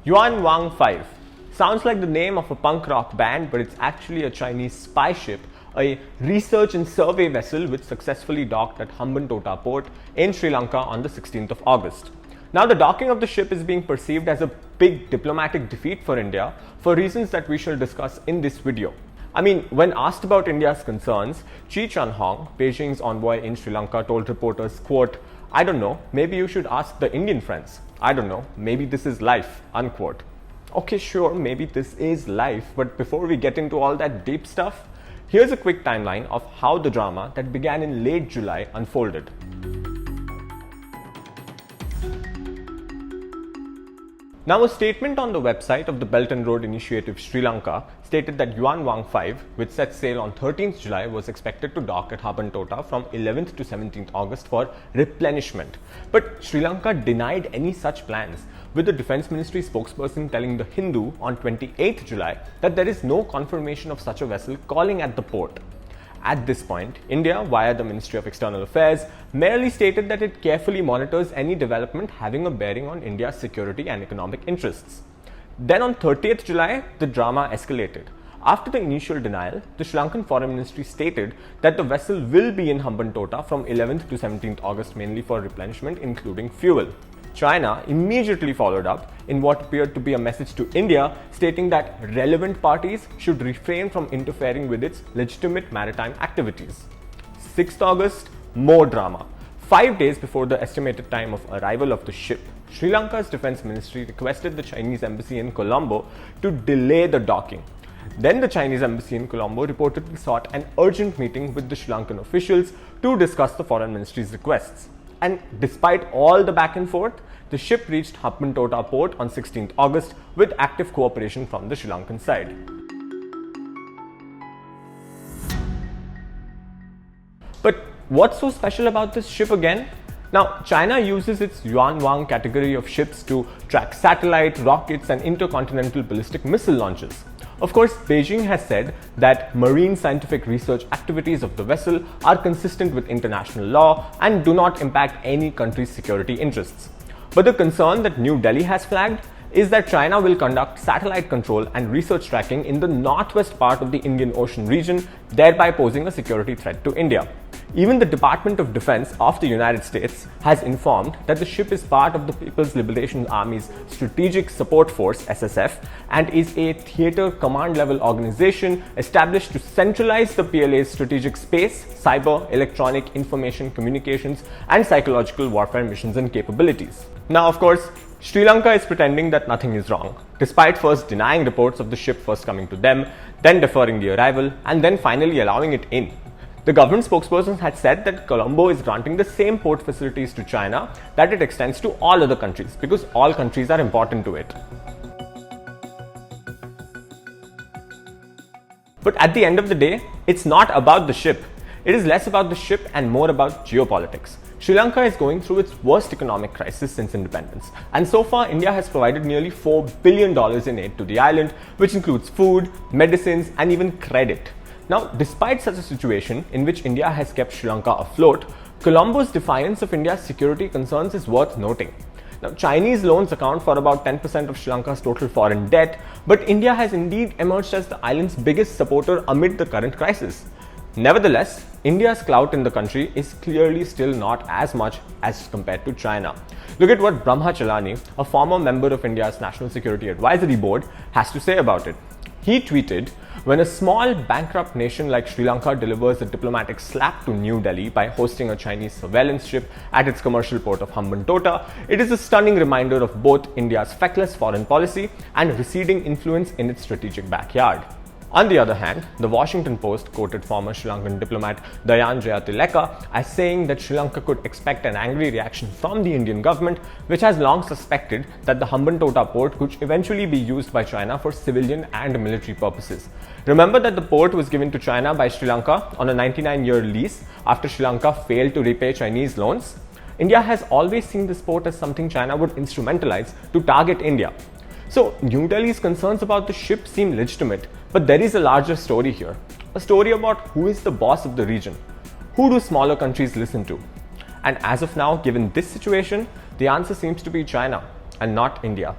Yuan Wang 5 sounds like the name of a punk rock band, but it's actually a Chinese spy ship, a research and survey vessel which successfully docked at Hambantota Port in Sri Lanka on the 16th of August. Now, the docking of the ship is being perceived as a big diplomatic defeat for India for reasons that we shall discuss in this video. I mean, when asked about India's concerns, Chi Chun-hong, Beijing's envoy in Sri Lanka, told reporters, quote, "I don't know, maybe you should ask the Indian friends. I don't know, maybe this is life," unquote. Okay, sure, maybe this is life, but before we get into all that deep stuff, here's a quick timeline of how the drama that began in late July unfolded. Now, a statement on the website of the Belt and Road Initiative Sri Lanka stated that Yuan Wang 5, which set sail on 13th July, was expected to dock at Hambantota from 11th to 17th August for replenishment. But Sri Lanka denied any such plans, with the Defence Ministry spokesperson telling The Hindu on 28th July that there is no confirmation of such a vessel calling at the port. At this point, India, via the Ministry of External Affairs, merely stated that it carefully monitors any development having a bearing on India's security and economic interests. Then on 30th July, the drama escalated. After the initial denial, the Sri Lankan Foreign Ministry stated that the vessel will be in Hambantota from 11th to 17th August mainly for replenishment, including fuel. China immediately followed up in what appeared to be a message to India stating that relevant parties should refrain from interfering with its legitimate maritime activities. 6th August, more drama. 5 days before the estimated time of arrival of the ship, Sri Lanka's Defence Ministry requested the Chinese embassy in Colombo to delay the docking. Then the Chinese embassy in Colombo reportedly sought an urgent meeting with the Sri Lankan officials to discuss the Foreign Ministry's requests. And despite all the back and forth, the ship reached Hambantota Port on 16th August with active cooperation from the Sri Lankan side. But what's so special about this ship again? Now, China uses its Yuan Wang category of ships to track satellite, rockets, and intercontinental ballistic missile launches. Of course, Beijing has said that marine scientific research activities of the vessel are consistent with international law and do not impact any country's security interests. But the concern that New Delhi has flagged is that China will conduct satellite control and research tracking in the northwest part of the Indian Ocean region, thereby posing a security threat to India. Even the Department of Defense of the United States has informed that the ship is part of the People's Liberation Army's Strategic Support Force (SSF) and is a theater command level organization established to centralize the PLA's strategic space, cyber, electronic, information, communications, and psychological warfare missions and capabilities. Now, of course, Sri Lanka is pretending that nothing is wrong, despite first denying reports of the ship first coming to them, then deferring the arrival, and then finally allowing it in. The government spokesperson had said that Colombo is granting the same port facilities to China that it extends to all other countries because all countries are important to it. But at the end of the day, it's not about the ship. It is less about the ship and more about geopolitics. Sri Lanka is going through its worst economic crisis since independence, and so far India has provided nearly $4 billion in aid to the island, which includes food, medicines, and even credit. Now, despite such a situation in which India has kept Sri Lanka afloat, Colombo's defiance of India's security concerns is worth noting. Now, Chinese loans account for about 10% of Sri Lanka's total foreign debt, but India has indeed emerged as the island's biggest supporter amid the current crisis. Nevertheless, India's clout in the country is clearly still not as much as compared to China. Look at what Brahma Chalani, a former member of India's National Security Advisory Board, has to say about it. He tweeted, "When a small bankrupt nation like Sri Lanka delivers a diplomatic slap to New Delhi by hosting a Chinese surveillance ship at its commercial port of Hambantota, it is a stunning reminder of both India's feckless foreign policy and receding influence in its strategic backyard." On the other hand, the Washington Post quoted former Sri Lankan diplomat Dayan Jayatileka as saying that Sri Lanka could expect an angry reaction from the Indian government, which has long suspected that the Hambantota port could eventually be used by China for civilian and military purposes. Remember that the port was given to China by Sri Lanka on a 99-year lease after Sri Lanka failed to repay Chinese loans? India has always seen this port as something China would instrumentalize to target India. So, New Delhi's concerns about the ship seem legitimate, but there is a larger story here. A story about who is the boss of the region. Who do smaller countries listen to? And as of now, given this situation, the answer seems to be China and not India.